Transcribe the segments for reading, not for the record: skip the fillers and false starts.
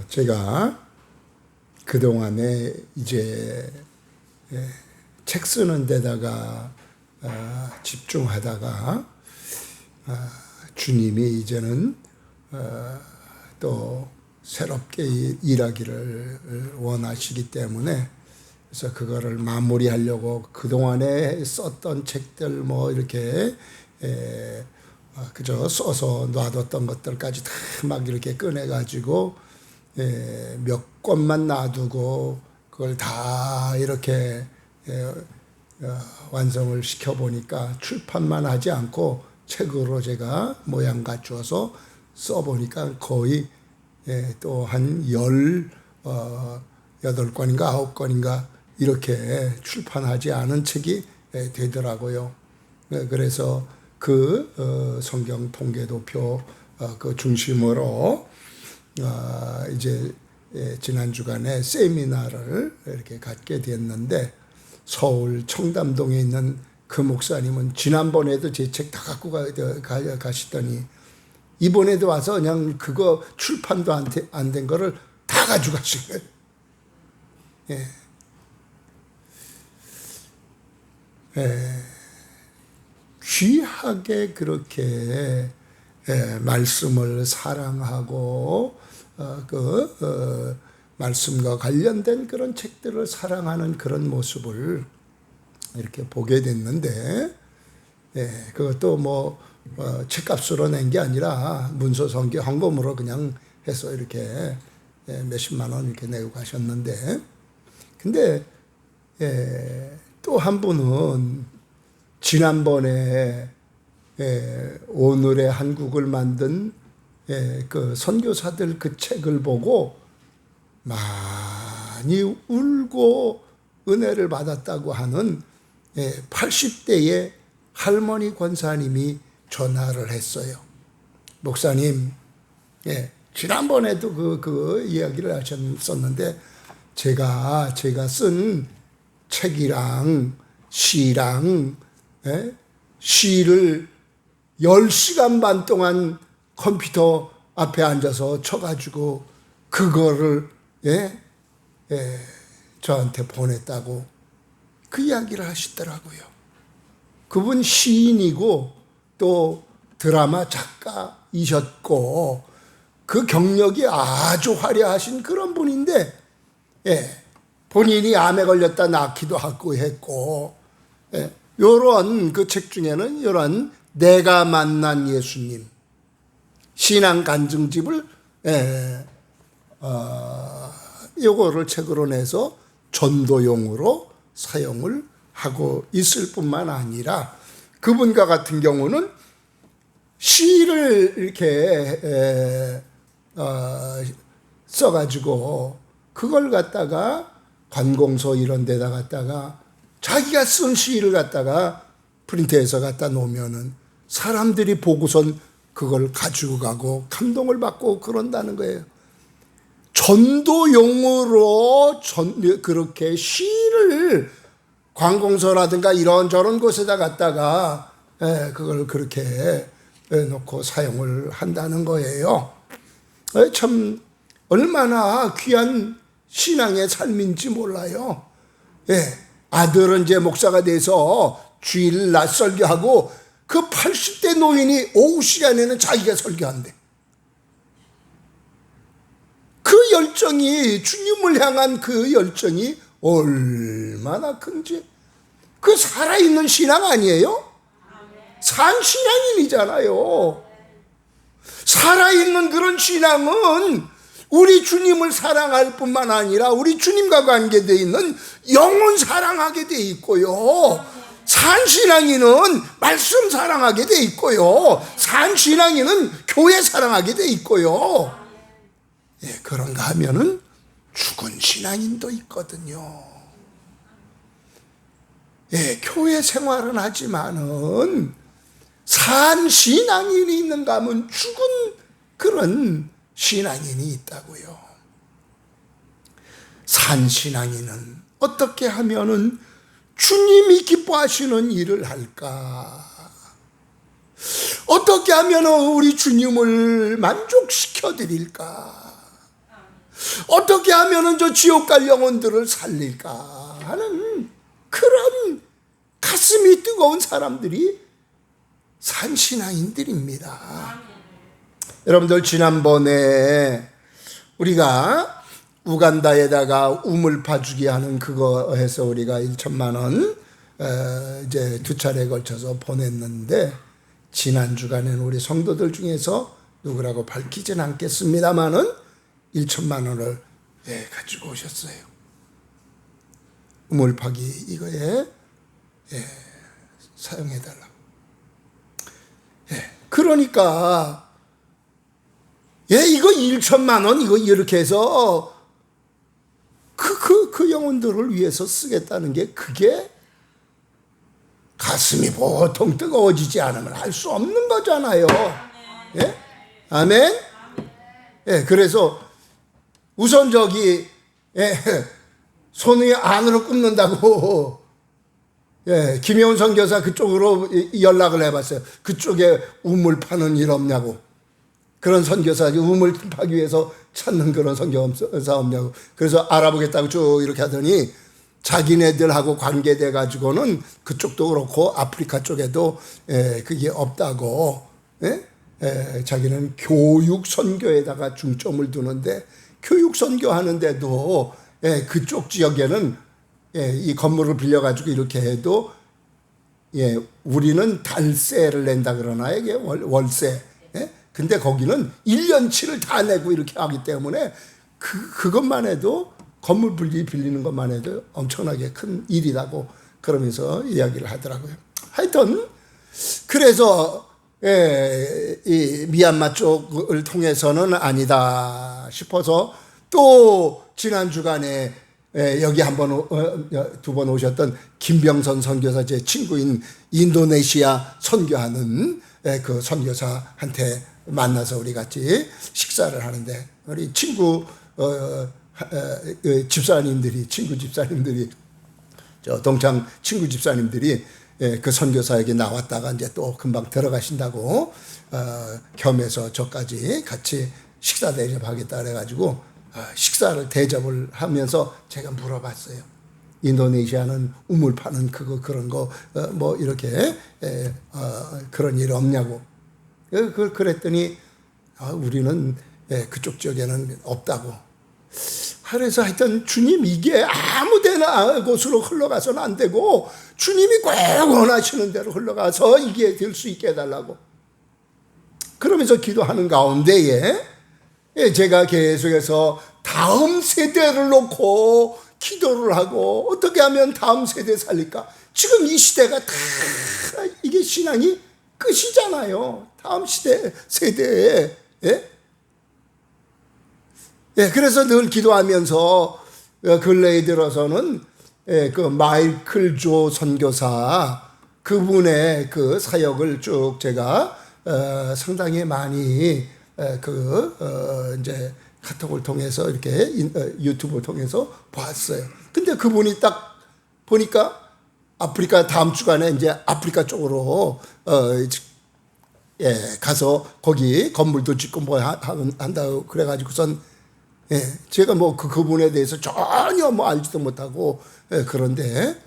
제가 그동안에 이제 책 쓰는 데다가 집중하다가 주님이 이제는 또 새롭게 일하기를 원하시기 때문에 그래서 그거를 마무리하려고 그동안에 썼던 책들 뭐 이렇게 그저 써서 놔뒀던 것들까지 다 막 이렇게 꺼내가지고 몇 권만 놔두고 그걸 다 이렇게 완성을 시켜보니까 출판만 하지 않고 책으로 제가 모양 갖추어서 써보니까 거의 또 한 18권인가 9권인가 이렇게 출판하지 않은 책이 되더라고요. 그래서 그 성경 통계도표 그 중심으로 이제 지난 주간에 세미나를 이렇게 갖게 됐는데 서울 청담동에 있는 그 목사님은 지난번에도 제 책 다 갖고 가시더니 이번에도 와서 그냥 그거 출판도 안 된 거를 다 가져가신 거예요. 귀하게 그렇게 말씀을 사랑하고 말씀과 관련된 그런 책들을 사랑하는 그런 모습을 이렇게 보게 됐는데 그것도 뭐 책값으로 낸 게 아니라 문서성기 헌금으로 그냥 해서 이렇게 몇십만 원 이렇게 내고 가셨는데 근데 또 한 분은 지난번에 오늘의 한국을 만든 그 선교사들 그 책을 보고 많이 울고 은혜를 받았다고 하는 80대의 할머니 권사님이 전화를 했어요. 목사님, 지난번에도 그 이야기를 하셨었는데 제가 쓴 책이랑 시랑 시를 10시간 반 동안 컴퓨터 앞에 앉아서 쳐가지고 그거를 저한테 보냈다고 그 이야기를 하시더라고요. 그분 시인이고 또 드라마 작가이셨고 그 경력이 아주 화려하신 그런 분인데 본인이 암에 걸렸다 낫기도 하고 했고 요런 그 책 중에는 요런 내가 만난 예수님 신앙 간증집을 요거를 책으로 내서 전도용으로 사용을 하고 있을 뿐만 아니라 그분과 같은 경우는 시를 이렇게 써가지고 그걸 갖다가 관공서 이런 데다 갖다가 자기가 쓴 시를 갖다가 프린트해서 갖다 놓으면은 사람들이 보고선 그걸 가지고 가고 감동을 받고 그런다는 거예요. 전도용으로 그렇게 시를 관공서라든가 이런저런 곳에다 갖다가 그걸 그렇게 놓고 사용을 한다는 거예요. 참 얼마나 귀한 신앙의 삶인지 몰라요. 아들은 이제 목사가 돼서 주일 낮 설교하고 그 80대 노인이 오후 시간에는 자기가 설교한대. 그 열정이 주님을 향한 그 열정이 얼마나 큰지 그 살아있는 신앙 아니에요? 산 신앙인이잖아요. 살아있는 그런 신앙은 우리 주님을 사랑할 뿐만 아니라 우리 주님과 관계되어 있는 영혼 사랑하게 돼 있고요. 산 신앙인은 말씀 사랑하게 돼 있고요. 산 신앙인은 교회 사랑하게 돼 있고요. 그런가 하면은 죽은 신앙인도 있거든요. 교회 생활은 하지만은 산 신앙인이 있는가 하면 죽은 그런 신앙인이 있다고요. 산 신앙인은 어떻게 하면은 주님이 기뻐하시는 일을 할까? 어떻게 하면 우리 주님을 만족시켜 드릴까? 어떻게 하면은 저 지옥 갈 영혼들을 살릴까 하는 그런 가슴이 뜨거운 사람들이 산신앙인들입니다. 여러분들, 지난번에 우리가 우간다에다가 우물파 주기 하는 그거 해서 우리가 1천만 원 이제 2차례에 걸쳐서 보냈는데, 지난 주간에는 우리 성도들 중에서 누구라고 밝히진 않겠습니다만은 1천만 원을 가지고 오셨어요. 우물파기 이거에 사용해달라고. 그러니까 이거 1천만 원 이거 이렇게 해서 그 영혼들을 위해서 쓰겠다는 게, 그게 가슴이 보통 뜨거워지지 않으면 할 수 없는 거잖아요. 예? 아멘? 그래서 우선 손이 안으로 굽는다고 김혜원 선교사 그쪽으로 연락을 해봤어요. 그쪽에 우물 파는 일 없냐고. 그런 선교사, 우물 파기 위해서 찾는 그런 선교사 없냐고. 그래서 알아보겠다고 쭉 이렇게 하더니 자기네들하고 관계돼 가지고는 그쪽도 그렇고 아프리카 쪽에도 그게 없다고. 자기는 교육 선교에다가 중점을 두는데, 교육 선교하는데도 그쪽 지역에는 이 건물을 빌려 가지고 이렇게 해도 우리는 달세를 낸다 그러나요? 이게 월세. 근데 거기는 1년치를 다 내고 이렇게 하기 때문에 그것만 해도, 건물 빌리는 것만 해도 엄청나게 큰 일이라고 그러면서 이야기를 하더라고요. 하여튼 그래서 이 미얀마 쪽을 통해서는 아니다 싶어서, 또 지난 주간에 여기 두 번 오셨던 김병선 선교사, 제 친구인 인도네시아 선교하는 그 선교사한테 만나서 우리 같이 식사를 하는데, 우리 친구 친구 집사님들이 동창 친구 집사님들이 그 선교사에게 나왔다가 이제 또 금방 들어가신다고 겸해서 저까지 같이 식사 대접하겠다 그래가지고 식사를 대접을 하면서 제가 물어봤어요. 인도네시아는 우물 파는 그런 거 뭐 이렇게 그런 일 없냐고. 그랬더니 우리는 그쪽 지역에는 없다고. 그래서 하여튼 주님, 이게 아무데나 곳으로 흘러가서는 안 되고 주님이 꼭 원하시는 대로 흘러가서 이게 될 수 있게 해달라고. 그러면서 기도하는 가운데에 제가 계속해서 다음 세대를 놓고 기도를 하고, 어떻게 하면 다음 세대 살릴까? 지금 이 시대가 다 이게 신앙이 끝이잖아요. 다음 세대에. 그래서 늘 기도하면서 근래에 들어서는 그 마이클 조 선교사 그분의 그 사역을 쭉 제가 상당히 많이 이제 카톡을 통해서 이렇게 유튜브를 통해서 봤어요. 근데 그분이 딱 보니까 아프리카, 다음 주간에 이제 아프리카 쪽으로 가서 거기 건물도 짓고 뭐 한다고 그래가지고선 제가 뭐 그분에 대해서 전혀 뭐 알지도 못하고 그런데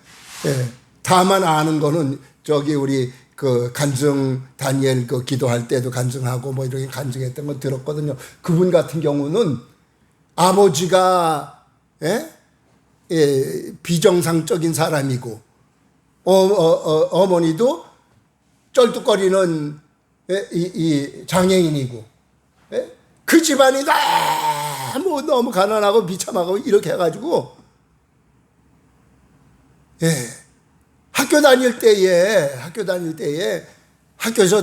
다만 아는 거는 저기 우리 그 간증 다니엘 그 기도할 때도 간증하고 뭐 이렇게 간증했던 거 들었거든요. 그분 같은 경우는 아버지가 비정상적인 사람이고 어머니도 쩔뚝거리는 이 장애인이고 그 집안이 너무 가난하고 비참하고 이렇게 해가지고 학교 다닐 때에 학교에서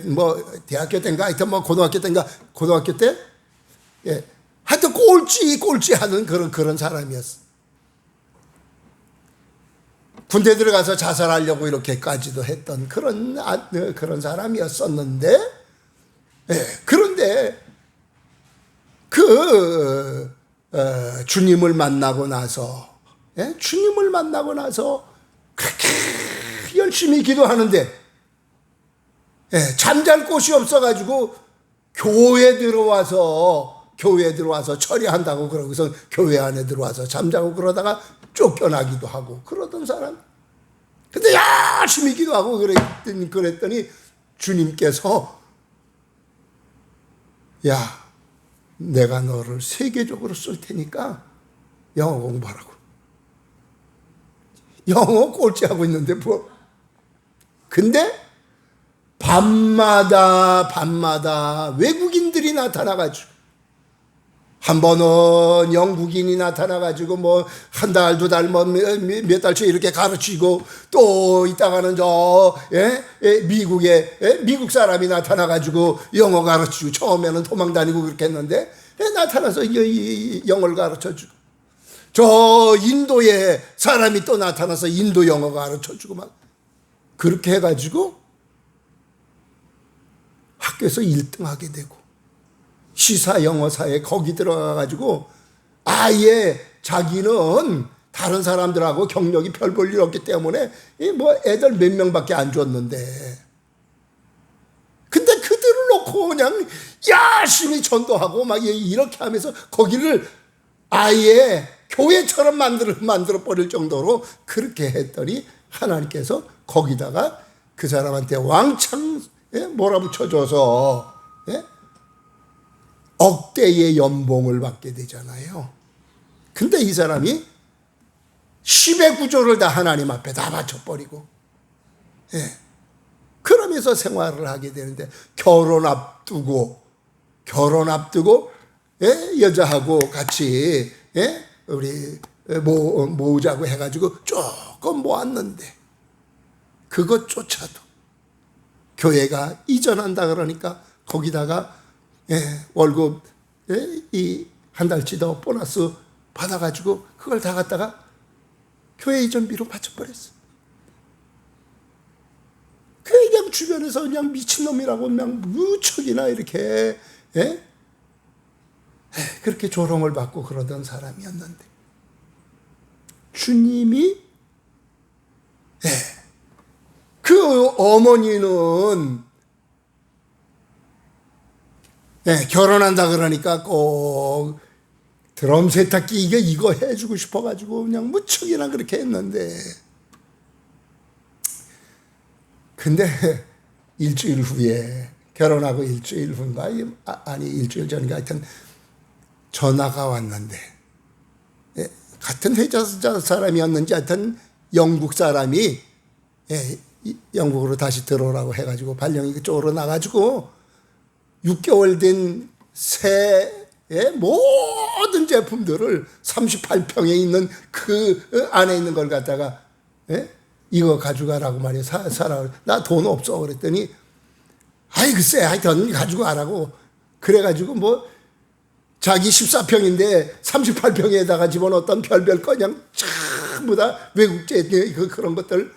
뭐 대학교 때인가 하여튼 뭐 고등학교 때 하여튼 꼴찌 하는 그런 사람이었어. 군대 들어가서 자살하려고 이렇게까지도 했던 그런 사람이었었는데, 그런데 주님을 만나고 나서 그렇게 열심히 기도하는데 잠잘 곳이 없어가지고 교회 들어와서 교회에 들어와서 처리한다고 그러고서 교회 안에 들어와서 잠자고 그러다가 쫓겨나기도 하고 그러던 사람. 근데 열심히 기도하고 그랬더니 주님께서 야, 내가 너를 세계적으로 쓸 테니까 영어 공부하라고. 영어 꼴찌하고 있는데 뭐. 근데 밤마다 외국인들이 나타나가지고, 한 번은 영국인이 나타나가지고 뭐 한 달, 두 달, 뭐 몇 달째 이렇게 가르치고, 또 이따가는 미국 사람이 나타나가지고 영어 가르치고, 처음에는 도망 다니고 그렇게 했는데 나타나서 영어를 가르쳐주고, 저 인도의 사람이 또 나타나서 인도 영어 가르쳐주고 막 그렇게 해가지고 학교에서 1등 하게 되고, 시사 영어사에 거기 들어가가지고 아예 자기는 다른 사람들하고 경력이 별 볼 일 없기 때문에 뭐 애들 몇 명밖에 안 줬는데, 근데 그들을 놓고 그냥 열심히 전도하고 막 이렇게 하면서 거기를 아예 교회처럼 만들어 버릴 정도로 그렇게 했더니 하나님께서 거기다가 그 사람한테 왕창 몰아붙여줘서 억대의 연봉을 받게 되잖아요. 근데 이 사람이 10의 구조를 다 하나님 앞에 다 바쳐버리고, 그러면서 생활을 하게 되는데, 결혼 앞두고 여자하고 같이 우리 모으자고 해가지고 조금 모았는데, 그것조차도 교회가 이전한다 그러니까 거기다가 월급 이 한 달치 더 보너스 받아가지고 그걸 다 갖다가 교회 이전비로 바쳐버렸어. 그냥 주변에서 그냥 미친놈이라고 그냥 무척이나 이렇게 그렇게 조롱을 받고 그러던 사람이었는데, 주님이 그 어머니는 결혼한다 그러니까 꼭 드럼 세탁기 이거 해주고 싶어가지고 그냥 무척이나 그렇게 했는데, 근데 일주일 후에, 결혼하고 일주일 후인가 아니 일주일 전인가 하여튼 전화가 왔는데, 같은 회사 사람이었는지 하여튼 영국 사람이 영국으로 다시 들어오라고 해가지고 발령이 그쪽으로 나가지고 6개월 된 새의 모든 제품들을 38평에 있는 그 안에 있는 걸 갖다가 이거 가져가라고 말이야. 사라. 나 돈 없어. 그랬더니 아이 글쎄 하여튼 가지고 가라고. 그래가지고 뭐 자기 14평인데 38평에다가 집어넣었던 별별 거 그냥 전부 다 외국제 그런 것들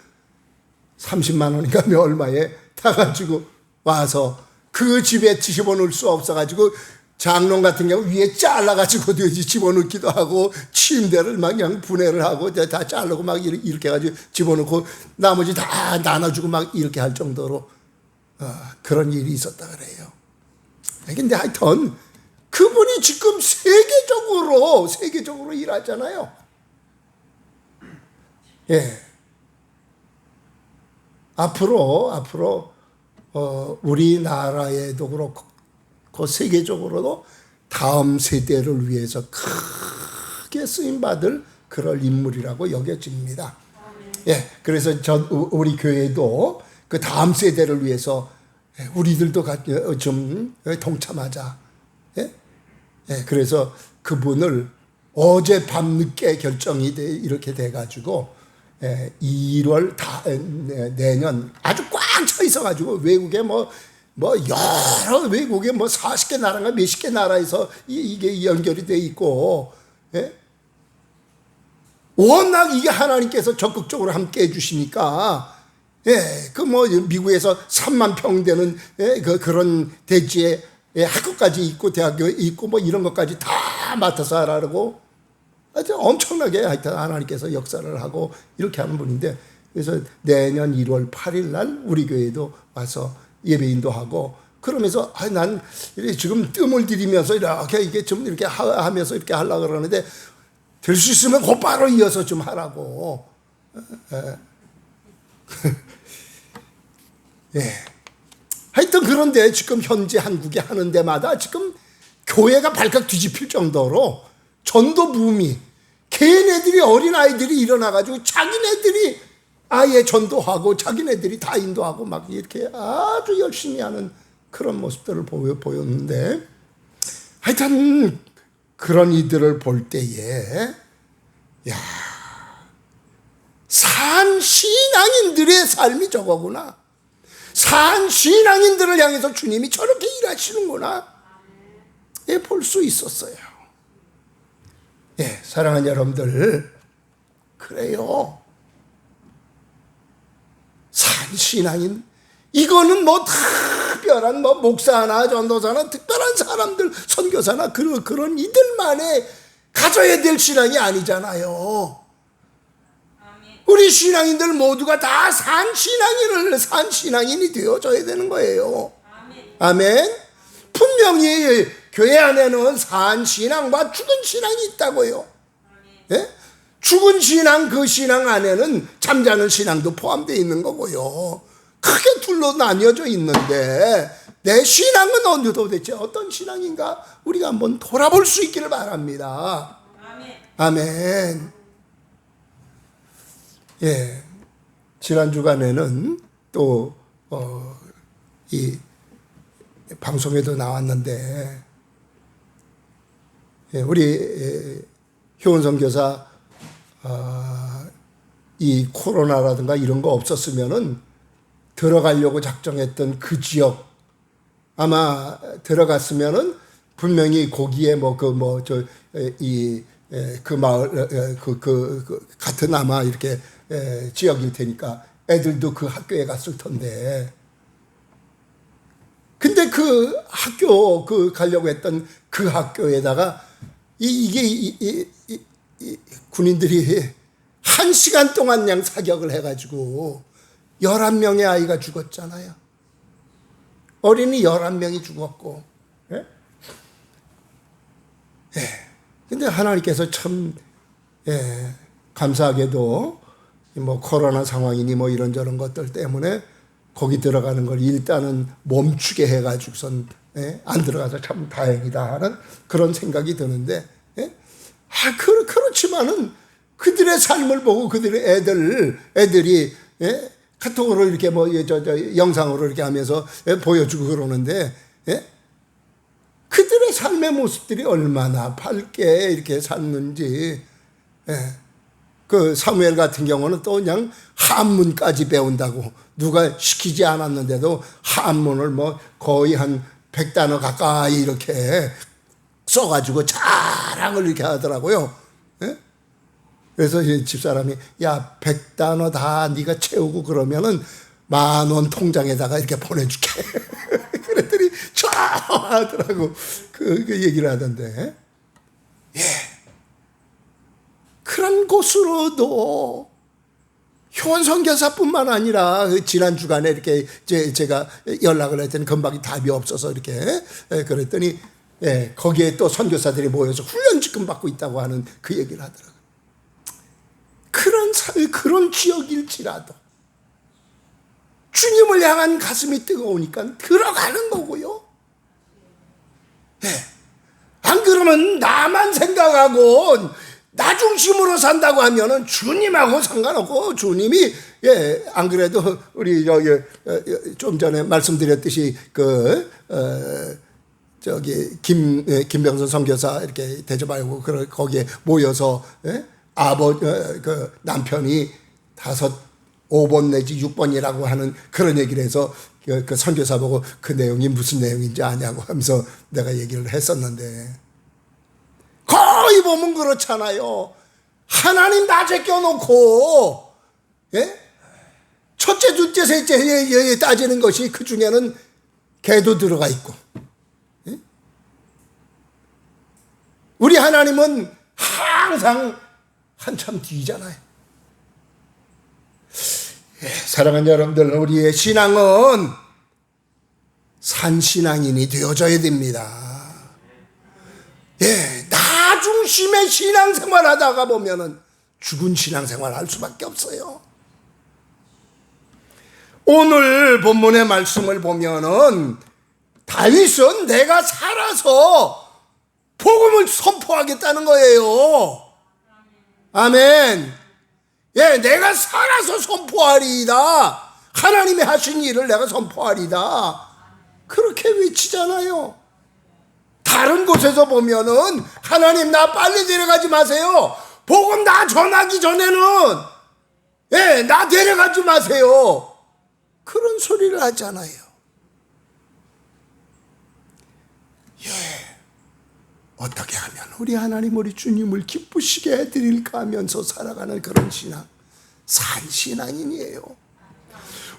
30만 원인가 얼마에 다 가지고 와서 그 집에 집어넣을 수 없어가지고 장롱 같은 경우 위에 잘라가지고 집어넣기도 하고, 침대를 막 그냥 분해를 하고 다 자르고 막 이렇게 해가지고 집어넣고 나머지 다 나눠주고 막 이렇게 할 정도로 그런 일이 있었다 그래요. 근데 하여튼 그분이 지금 세계적으로 일하잖아요. 앞으로 우리나라에도 그렇고 세계적으로도 다음 세대를 위해서 크게 쓰임받을 그럴 인물이라고 여겨집니다. 그래서 우리 교회도 그 다음 세대를 위해서 우리들도 좀 동참하자. 그래서 그분을 어제 밤늦게 결정이 이렇게 돼가지고 2월 내년 아주 꽉 차 있어가지고 외국에 뭐 여러 외국에 뭐 40개 나라가 몇십 개 나라에서 이게 연결이 돼 있고, 워낙 이게 하나님께서 적극적으로 함께 해주시니까, 그 뭐 미국에서 3만 평 되는 그런 대지에 학교까지 있고 대학교 있고 뭐 이런 것까지 다 맡아서 하라고 하여튼 엄청나게 하여튼 하나님께서 역사를 하고 이렇게 하는 분인데, 그래서 내년 1월 8일 날 우리 교회도 와서 예배인도 하고 그러면서 난 지금 뜸을 들이면서 이렇게 이게 좀 이렇게 하면서 이렇게 하려고 그러는데 될 수 있으면 곧바로 이어서 좀 하라고. 예. 하여튼 그런데 지금 현재 한국에 하는 데마다 지금 교회가 발칵 뒤집힐 정도로 전도 붐이, 걔네들이 어린아이들이 일어나가지고 자기네들이 아예 전도하고 자기네들이 다 인도하고 막 이렇게 아주 열심히 하는 그런 모습들을 보였는데, 하여튼 그런 이들을 볼 때에 산 신앙인들의 삶이 저거구나. 산 신앙인들을 향해서 주님이 저렇게 일하시는구나. 볼 수 있었어요. 사랑하는 여러분들, 그래요. 산 신앙인, 이거는 뭐 특별한 뭐 목사나 전도사나 특별한 사람들, 선교사나 그런 이들만의 가져야 될 신앙이 아니잖아요. 우리 신앙인들 모두가 다 산 신앙인이 되어져야 되는 거예요. 아멘. 분명히 교회 안에는 산 신앙과 죽은 신앙이 있다고요. 예? 죽은 신앙, 그 신앙 안에는 잠자는 신앙도 포함되어 있는 거고요. 크게 둘로 나뉘어져 있는데 내 신앙은 도대체 어떤 신앙인가 우리가 한번 돌아볼 수 있기를 바랍니다. 아멘. 예, 지난 주간에는 또 이 방송에도 나왔는데, 우리 효원 선교사 이 코로나라든가 이런 거 없었으면은 들어가려고 작정했던 그 지역, 아마 들어갔으면은 분명히 거기에 그 마을 같은 아마 이렇게 지역일 테니까 애들도 그 학교에 갔을 텐데, 근데 그 학교 가려고 했던 그 학교에다가 이게 군인들이 1시간 동안 그냥 사격을 해가지고 11명의 아이가 죽었잖아요. 어린이 11명이 죽었고. 예? 근데 하나님께서 참, 감사하게도 뭐 코로나 상황이니 뭐 이런저런 것들 때문에 거기 들어가는 걸 일단은 멈추게 해가지고선 안 들어가서 참 다행이다 하는 그런 생각이 드는데, 그렇지만은 그들의 삶을 보고 그들의 애들이 카톡으로 이렇게 영상으로 이렇게 하면서 보여주고 그러는데, 그들의 삶의 모습들이 얼마나 밝게 이렇게 샀는지. 그 사무엘 같은 경우는 또 그냥 한문까지 배운다고 누가 시키지 않았는데도 한문을 뭐 거의 한 100단어 가까이 이렇게 써가지고 자랑을 이렇게 하더라고요. 그래서 집사람이 100단어 다 네가 채우고 그러면은 10,000원 통장에다가 이렇게 보내줄게. 그랬더니 좋아하더라고. 그 얘기를 하던데. 그런 곳으로도 효원 선교사뿐만 아니라 지난 주간에 이렇게 제가 연락을 했더니 금방이 답이 없어서 이렇게 그랬더니 거기에 또 선교사들이 모여서 훈련 지금 받고 있다고 하는 그 얘기를 하더라고요. 그런 지역일지라도 주님을 향한 가슴이 뜨거우니까 들어가는 거고요. 안 그러면 나만 생각하고 나 중심으로 산다고 하면은 주님하고 상관없고, 주님이 안 그래도 우리 좀 전에 말씀드렸듯이 김병선 선교사 이렇게 대접하고 거기에 모여서 남편이 5번 내지 6번이라고 하는 그런 얘기를 해서 그 선교사 보고 그 내용이 무슨 내용인지 아냐고 하면서 내가 얘기를 했었는데, 거의 보면 그렇잖아요. 하나님 다 제껴놓고, 첫째, 둘째, 셋째 따지는 것이 그 중에는 개도 들어가 있고, 우리 하나님은 항상 한참 뒤잖아요. 사랑하는 여러분들, 우리의 신앙은 산신앙인이 되어져야 됩니다. 예, 나 중심의 신앙생활 하다가 보면은 죽은 신앙생활 할 수밖에 없어요. 오늘 본문의 말씀을 보면은 다윗은 내가 살아서 복음을 선포하겠다는 거예요. 아멘. 예, 내가 살아서 선포하리이다. 하나님이 하신 일을 내가 선포하리이다. 그렇게 외치잖아요. 다른 곳에서 보면은 하나님 나 빨리 데려가지 마세요. 복음 나 전하기 전에는 예, 나 데려가지 마세요. 그런 소리를 하잖아요. 예, 어떻게 하면 우리 하나님 우리 주님을 기쁘시게 해드릴까 하면서 살아가는 그런 신앙, 산신앙인이에요.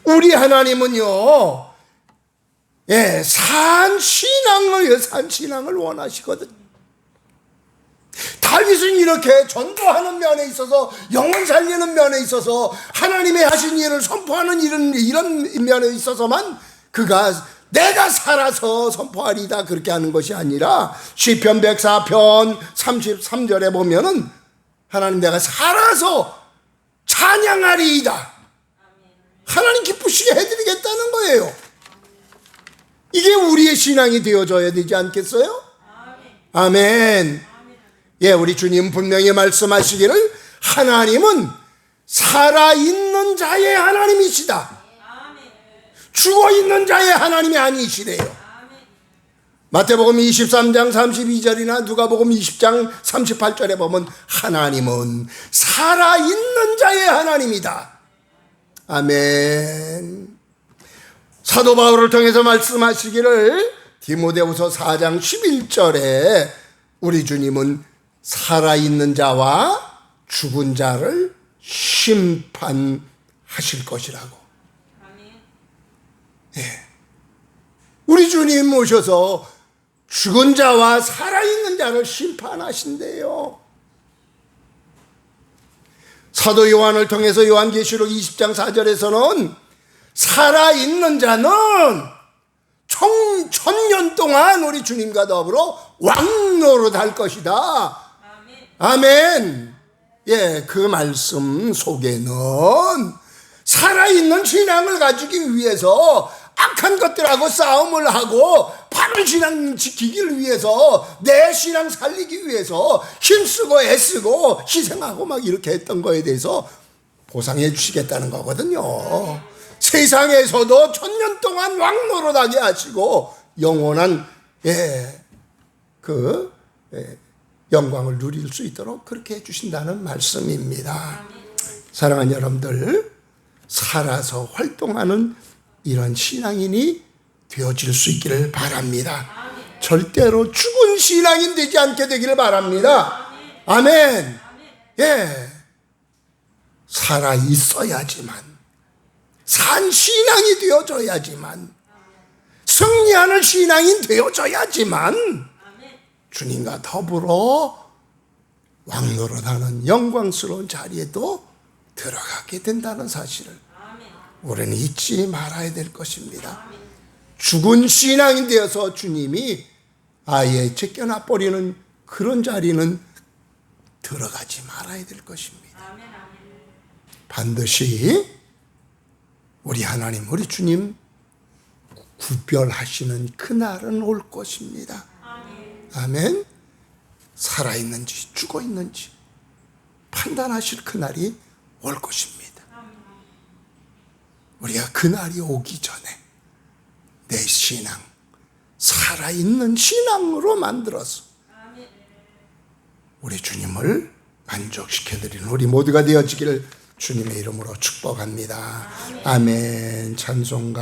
우리 하나님은요, 예, 산신앙을 원하시거든. 다윗은 이렇게 전도하는 면에 있어서, 영혼 살리는 면에 있어서, 하나님의 하신 일을 선포하는 이런 면에 있어서만 그가 내가 살아서 선포하리다 그렇게 하는 것이 아니라 시편 104편 33절에 보면은 하나님 내가 살아서 찬양하리이다. 하나님 기쁘시게 해드리겠다는 거예요. 이게 우리의 신앙이 되어져야 되지 않겠어요? 아멘. 예, 우리 주님 분명히 말씀하시기를 하나님은 살아있는 자의 하나님이시다. 죽어있는 자의 하나님이 아니시래요. 마태복음 23장 32절이나 누가복음 20장 38절에 보면 하나님은 살아있는 자의 하나님이다. 아멘. 사도 바울을 통해서 말씀하시기를 디모데후서 4장 11절에 우리 주님은 살아있는 자와 죽은 자를 심판하실 것이라고. 예. 우리 주님 오셔서 죽은 자와 살아있는 자를 심판하신대요. 사도 요한을 통해서 요한계시록 20장 4절에서는 살아있는 자는 천년 동안 우리 주님과 더불어 왕노릇할 것이다. 아멘. 예, 그 말씀 속에는 살아있는 신앙을 가지기 위해서 악한 것들하고 싸움을 하고 바른 신앙 지키기를 위해서 내 신앙 살리기 위해서 힘쓰고 애쓰고 희생하고 막 이렇게 했던 거에 대해서 보상해 주시겠다는 거거든요. 세상에서도 천년 동안 왕노릇하게 하시고 영원한 영광을 누릴 수 있도록 그렇게 해주신다는 말씀입니다. 사랑하는 여러분들, 살아서 활동하는 이런 신앙인이 되어질 수 있기를 바랍니다. 절대로 죽은 신앙인 되지 않게 되기를 바랍니다. 아멘. 예, 살아 있어야지만, 산 신앙이 되어져야지만, 승리하는 신앙인 되어져야지만 주님과 더불어 왕노릇하는 영광스러운 자리에도 들어가게 된다는 사실을 우리는 잊지 말아야 될 것입니다. 죽은 신앙인 되어서 주님이 아예 제껴놔 버리는 그런 자리는 들어가지 말아야 될 것입니다. 반드시 우리 하나님, 우리 주님 구별하시는 그날은 올 것입니다. 아멘. 살아있는지 죽어있는지 판단하실 그날이 올 것입니다. 우리가 그날이 오기 전에 내 신앙, 살아있는 신앙으로 만들어서 우리 주님을 만족시켜드리는 우리 모두가 되어지기를 주님의 이름으로 축복합니다. 아멘. 찬송가